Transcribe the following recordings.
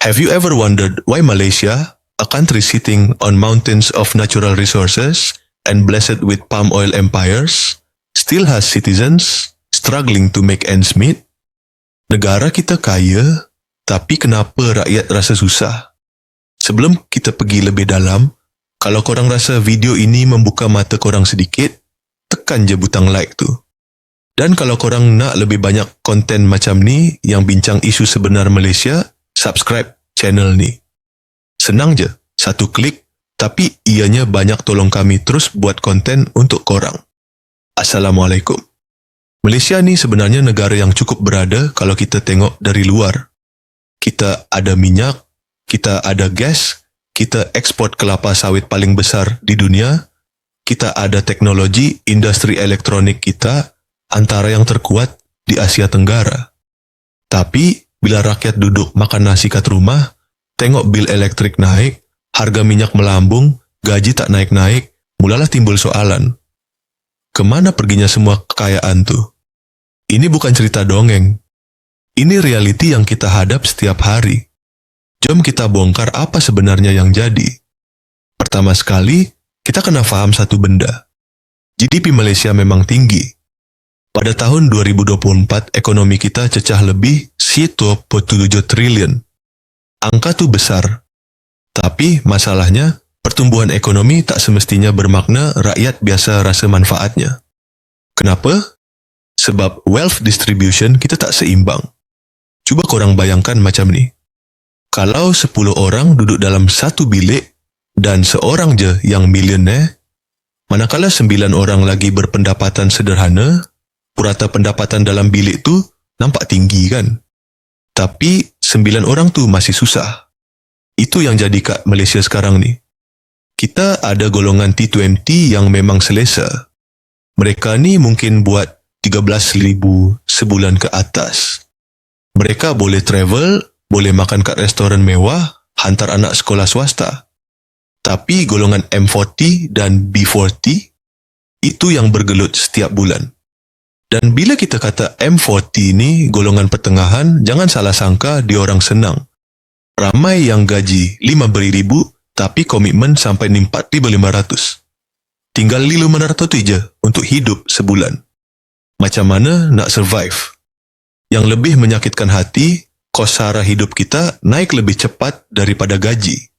Have you ever wondered why Malaysia, a country sitting on mountains of natural resources and blessed with palm oil empires, still has citizens struggling to make ends meet? Negara kita kaya, tapi kenapa rakyat rasa susah? Sebelum kita pergi lebih dalam, kalau korang rasa video ini membuka mata korang sedikit, tekan je butang like tu. Dan kalau korang nak lebih banyak konten macam ni yang bincang isu sebenar Malaysia, subscribe channel ni. Senang je, satu klik, tapi ianya banyak tolong kami terus buat konten untuk korang. Assalamualaikum. Malaysia ni sebenarnya negara yang cukup berada kalau kita tengok dari luar. Kita ada minyak, kita ada gas, kita ekspor kelapa sawit paling besar di dunia, kita ada teknologi industri elektronik kita antara yang terkuat di Asia Tenggara. Tapi, bila rakyat duduk makan nasi kat rumah, tengok bil elektrik naik, harga minyak melambung, gaji tak naik-naik, mulalah timbul soalan. Kemana perginya semua kekayaan tu? Ini bukan cerita dongeng. Ini realiti yang kita hadap setiap hari. Jom kita bongkar apa sebenarnya yang jadi. Pertama sekali, kita kena faham satu benda. GDP Malaysia memang tinggi. Pada tahun 2024, ekonomi kita cecah lebih 1.7 triliun. Angka tu besar. Tapi masalahnya, pertumbuhan ekonomi tak semestinya bermakna rakyat biasa rasa manfaatnya. Kenapa? Sebab wealth distribution kita tak seimbang. Cuba korang bayangkan macam ni. Kalau 10 orang duduk dalam satu bilik dan seorang je yang milioner, manakala 9 orang lagi berpendapatan sederhana, purata pendapatan dalam bilik tu nampak tinggi kan? Tapi 9 orang tu masih susah. Itu yang jadi kat Malaysia sekarang ni. Kita ada golongan T20 yang memang selesa. Mereka ni mungkin buat 13,000 sebulan ke atas. Mereka boleh travel, boleh makan kat restoran mewah, hantar anak sekolah swasta. Tapi golongan M40 dan B40, itu yang bergelut setiap bulan. Dan bila kita kata M40 ni golongan pertengahan, jangan salah sangka dia orang senang. Ramai yang gaji 5,000 tapi komitmen sampai 4,500. Tinggal 500 je untuk hidup sebulan. Macam mana nak survive? Yang lebih menyakitkan hati, kos sara hidup kita naik lebih cepat daripada gaji.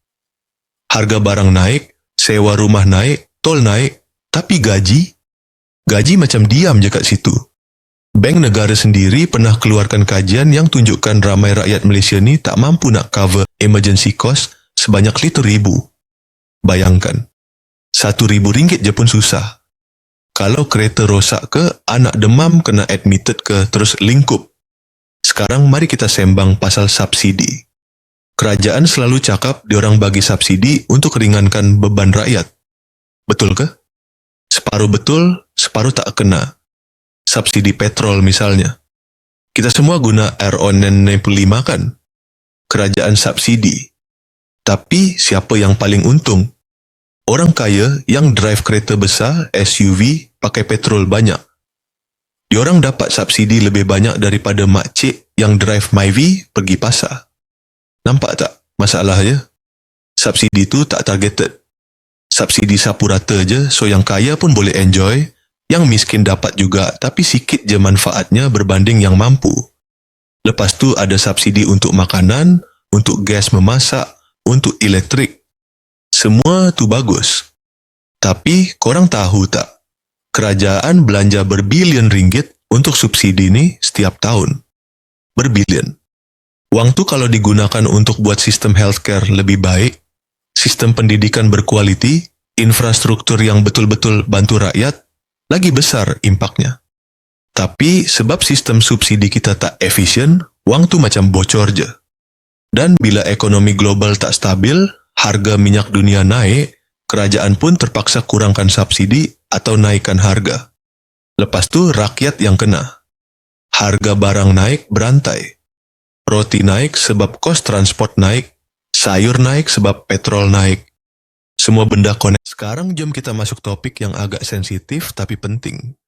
Harga barang naik, sewa rumah naik, tol naik, tapi gaji macam diam je kat situ. Bank negara sendiri pernah keluarkan kajian yang tunjukkan ramai rakyat Malaysia ni tak mampu nak cover emergency cost sebanyak RM1,000. Bayangkan, RM1,000 je pun susah. Kalau kereta rosak ke, anak demam kena admitted ke, terus lingkup. Sekarang mari kita sembang pasal subsidi. Kerajaan selalu cakap diorang bagi subsidi untuk ringankan beban rakyat. Betul ke? Separuh betul, separuh tak kena. Subsidi petrol misalnya. Kita semua guna RON65 kan? Kerajaan subsidi. Tapi siapa yang paling untung? Orang kaya yang drive kereta besar, SUV, pakai petrol banyak. Diorang dapat subsidi lebih banyak daripada makcik yang drive Myvi pergi pasar. Nampak tak masalahnya? Subsidi tu tak targeted. Subsidi sapu rata je, so yang kaya pun boleh enjoy, yang miskin dapat juga, tapi sikit je manfaatnya berbanding yang mampu. Lepas tu ada subsidi untuk makanan, untuk gas memasak, untuk elektrik. Semua tu bagus. Tapi korang tahu tak? Kerajaan belanja berbilion ringgit untuk subsidi ni setiap tahun. Berbilion. Wang tu kalau digunakan untuk buat sistem healthcare lebih baik, sistem pendidikan berkualiti, infrastruktur yang betul-betul bantu rakyat, lagi besar impaknya. Tapi sebab sistem subsidi kita tak efisien, wang tu macam bocor je. Dan bila ekonomi global tak stabil, harga minyak dunia naik, kerajaan pun terpaksa kurangkan subsidi atau naikkan harga. Lepas tu rakyat yang kena. Harga barang naik berantai. Roti naik sebab kos transport naik, sayur naik sebab petrol naik. Semua benda connect. Sekarang jom kita masuk topik yang agak sensitif tapi penting.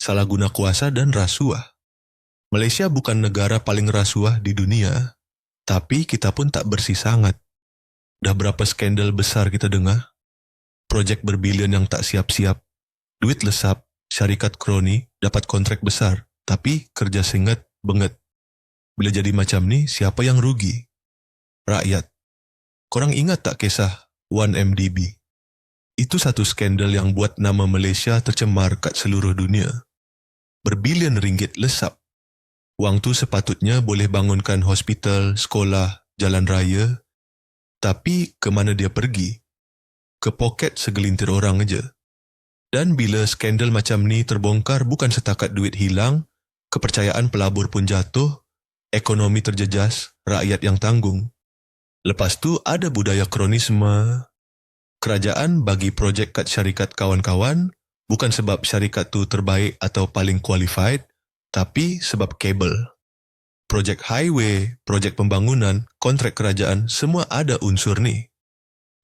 Salah guna kuasa dan rasuah. Malaysia bukan negara paling rasuah di dunia, Tapi kita pun tak bersih sangat. Dah berapa skandal besar kita dengar? Projek berbilion yang tak siap-siap, duit lesap, syarikat kroni dapat kontrak besar, tapi kerja singkat benget. Bila jadi macam ni, siapa yang rugi? Rakyat. Korang ingat tak kisah 1MDB? Itu satu skandal yang buat nama Malaysia tercemar kat seluruh dunia. Berbilion ringgit lesap. Wang tu sepatutnya boleh bangunkan hospital, sekolah, jalan raya. Tapi ke mana dia pergi? Ke poket segelintir orang aja. Dan bila skandal macam ni terbongkar, bukan setakat duit hilang, kepercayaan pelabur pun jatuh, ekonomi terjejas, rakyat yang tanggung. Lepas tu ada budaya kronisme. Kerajaan bagi projek kat syarikat kawan-kawan, bukan sebab syarikat tu terbaik atau paling qualified, tapi sebab kabel. Projek highway, projek pembangunan, kontrak kerajaan, semua ada unsur ni.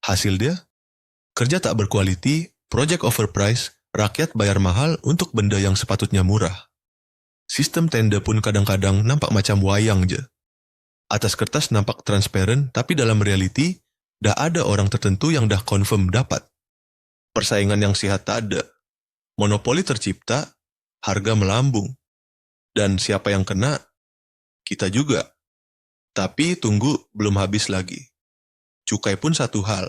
Hasil dia, kerja tak berkualiti, projek overprice, rakyat bayar mahal untuk benda yang sepatutnya murah. Sistem tender pun kadang-kadang nampak macam wayang je. Atas kertas nampak transparent, tapi dalam realiti, dah ada orang tertentu yang dah confirm dapat. Persaingan yang sihat tak ada. Monopoli tercipta, harga melambung. Dan siapa yang kena? Kita juga. Tapi tunggu, belum habis lagi. Cukai pun satu hal.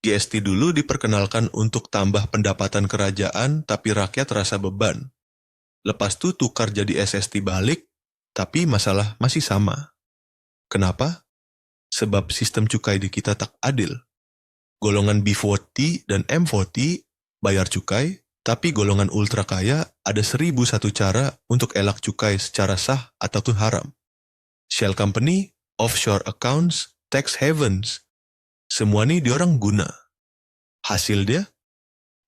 GST dulu diperkenalkan untuk tambah pendapatan kerajaan, tapi rakyat rasa beban. Lepas tu tukar jadi SST balik, tapi masalah masih sama. Kenapa? Sebab sistem cukai di kita tak adil. Golongan B40 dan M40 bayar cukai, tapi golongan ultra kaya ada 1001 cara untuk elak cukai secara sah ataupun haram. Shell company, offshore accounts, tax havens, semua ni diorang guna. Hasil dia,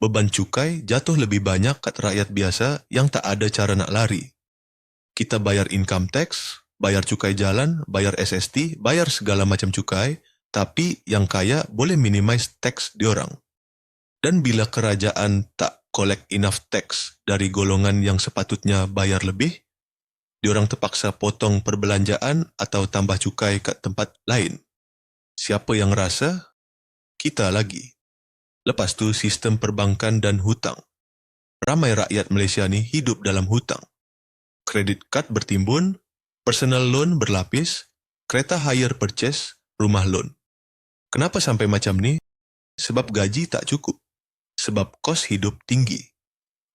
beban cukai jatuh lebih banyak kat rakyat biasa yang tak ada cara nak lari. Kita bayar income tax, bayar cukai jalan, bayar SST, bayar segala macam cukai, tapi yang kaya boleh minimize tax diorang. Dan bila kerajaan tak collect enough tax dari golongan yang sepatutnya bayar lebih, diorang terpaksa potong perbelanjaan atau tambah cukai kat tempat lain. Siapa yang rasa? Kita lagi. Lepas tu sistem perbankan dan hutang. Ramai rakyat Malaysia ni hidup dalam hutang. Kredit kad bertimbun, personal loan berlapis, kereta hire purchase, rumah loan. Kenapa sampai macam ni? Sebab gaji tak cukup. Sebab kos hidup tinggi.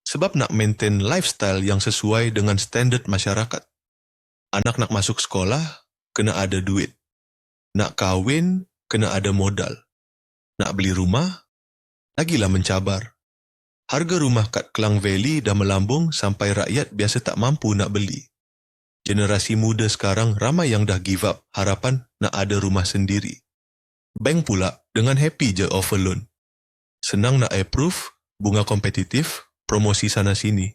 Sebab nak maintain lifestyle yang sesuai dengan standard masyarakat. Anak nak masuk sekolah, kena ada duit. Nak kahwin, kena ada modal. Nak beli rumah, lagilah mencabar. Harga rumah kat Klang Valley dah melambung sampai rakyat biasa tak mampu nak beli. Generasi muda sekarang ramai yang dah give up harapan nak ada rumah sendiri. Bank pula dengan happy je offer loan. Senang nak approve, bunga kompetitif, promosi sana sini.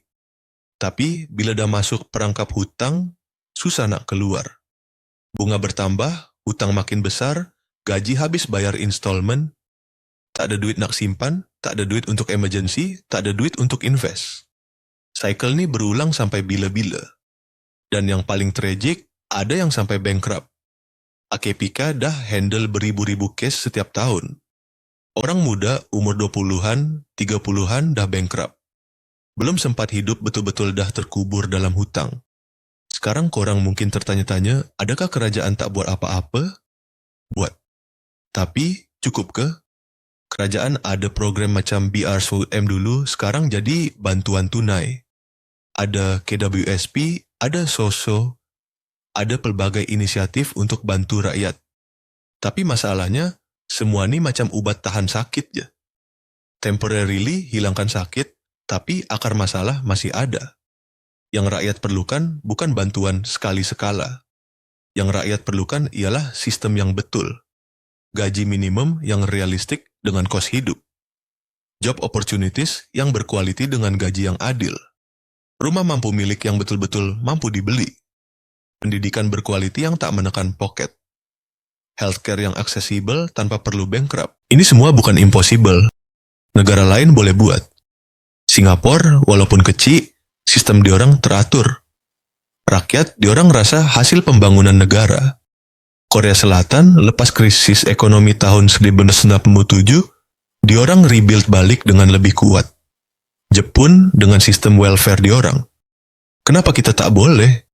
Tapi bila dah masuk perangkap hutang, susah nak keluar. Bunga bertambah, hutang makin besar, gaji habis bayar installment, tak ada duit nak simpan, tak ada duit untuk emergency, tak ada duit untuk invest. Cycle ni berulang sampai bila-bila. Dan yang paling tragik, ada yang sampai bankrupt. AKPK dah handle beribu-ribu kes setiap tahun. Orang muda umur 20-an, 30-an dah bankrupt. Belum sempat hidup betul-betul dah terkubur dalam hutang. Sekarang korang mungkin tertanya-tanya, adakah kerajaan tak buat apa-apa? Buat. Tapi, cukup ke? Kerajaan ada program macam BRSM dulu, sekarang jadi bantuan tunai. Ada KWSP, ada SOSO, ada pelbagai inisiatif untuk bantu rakyat. Tapi masalahnya, semua ni macam ubat tahan sakit je. Temporarily hilangkan sakit, tapi akar masalah masih ada. Yang rakyat perlukan bukan bantuan sekali sekala. Yang rakyat perlukan ialah sistem yang betul. Gaji minimum yang realistik dengan kos hidup. Job opportunities yang berkualiti dengan gaji yang adil. Rumah mampu milik yang betul-betul mampu dibeli. Pendidikan berkualiti yang tak menekan poket. Healthcare yang aksesibel tanpa perlu bankrupt. Ini semua bukan impossible. Negara lain boleh buat. Singapura, walaupun kecil, sistem diorang teratur. Rakyat diorang rasa hasil pembangunan negara. Korea Selatan lepas krisis ekonomi tahun 1997, diorang rebuild balik dengan lebih kuat. Jepun dengan sistem welfare diorang. Kenapa kita tak boleh?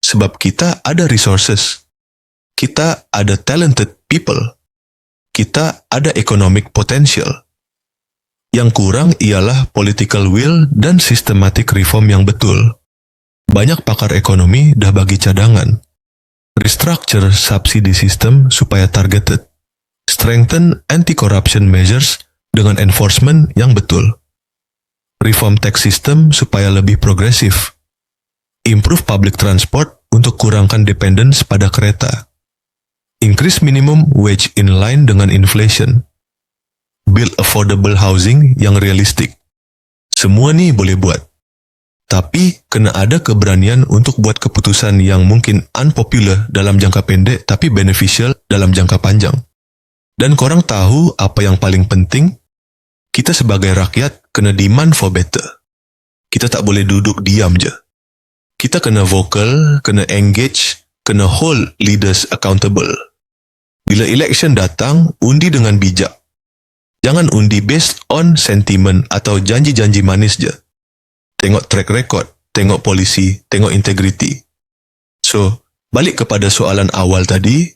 Sebab kita ada resources. Kita ada talented people. Kita ada economic potential. Yang kurang ialah political will dan systematic reform yang betul. Banyak pakar ekonomi dah bagi cadangan. Restructure subsidy system supaya targeted. Strengthen anti-corruption measures dengan enforcement yang betul. Reform tax system supaya lebih progresif. Improve public transport untuk kurangkan dependence pada kereta. Increase minimum wage in line dengan inflation. Build affordable housing yang realistik. Semua nih boleh buat. Tapi, kena ada keberanian untuk buat keputusan yang mungkin unpopular dalam jangka pendek tapi beneficial dalam jangka panjang. Dan korang tahu apa yang paling penting? Kita sebagai rakyat kena demand for better. Kita tak boleh duduk diam je. Kita kena vocal, kena engage, kena hold leaders accountable. Bila election datang, undi dengan bijak. Jangan undi based on sentiment atau janji-janji manis je. Tengok track record, tengok polisi, tengok integriti. So, balik kepada soalan awal tadi,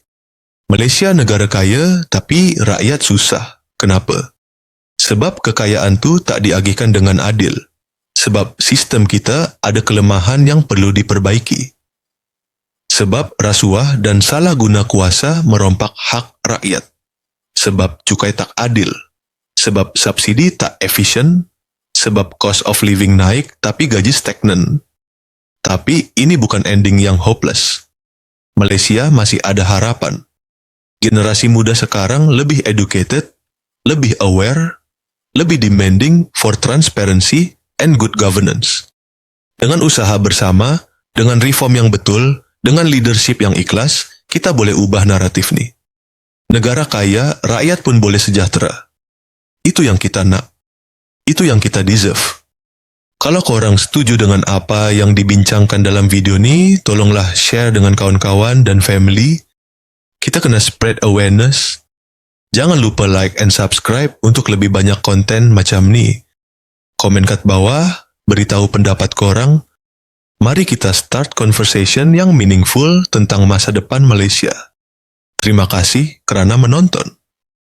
Malaysia negara kaya tapi rakyat susah. Kenapa? Sebab kekayaan tu tak diagihkan dengan adil. Sebab sistem kita ada kelemahan yang perlu diperbaiki. Sebab rasuah dan salah guna kuasa merompak hak rakyat. Sebab cukai tak adil. Sebab subsidi tak efisien. Sebab cost of living naik tapi gaji stagnan. Tapi ini bukan ending yang hopeless. Malaysia masih ada harapan. Generasi muda sekarang lebih educated, lebih aware, lebih demanding for transparency and good governance. Dengan usaha bersama, dengan reform yang betul, dengan leadership yang ikhlas, kita boleh ubah naratif nih. Negara kaya, rakyat pun boleh sejahtera. Itu yang kita nak. Itu yang kita deserve. Kalau korang setuju dengan apa yang dibincangkan dalam video ni, tolonglah share dengan kawan-kawan dan family. Kita kena spread awareness. Jangan lupa like and subscribe untuk lebih banyak konten macam ni. Komen kat bawah, beritahu pendapat korang. Mari kita start conversation yang meaningful tentang masa depan Malaysia. Terima kasih kerana menonton.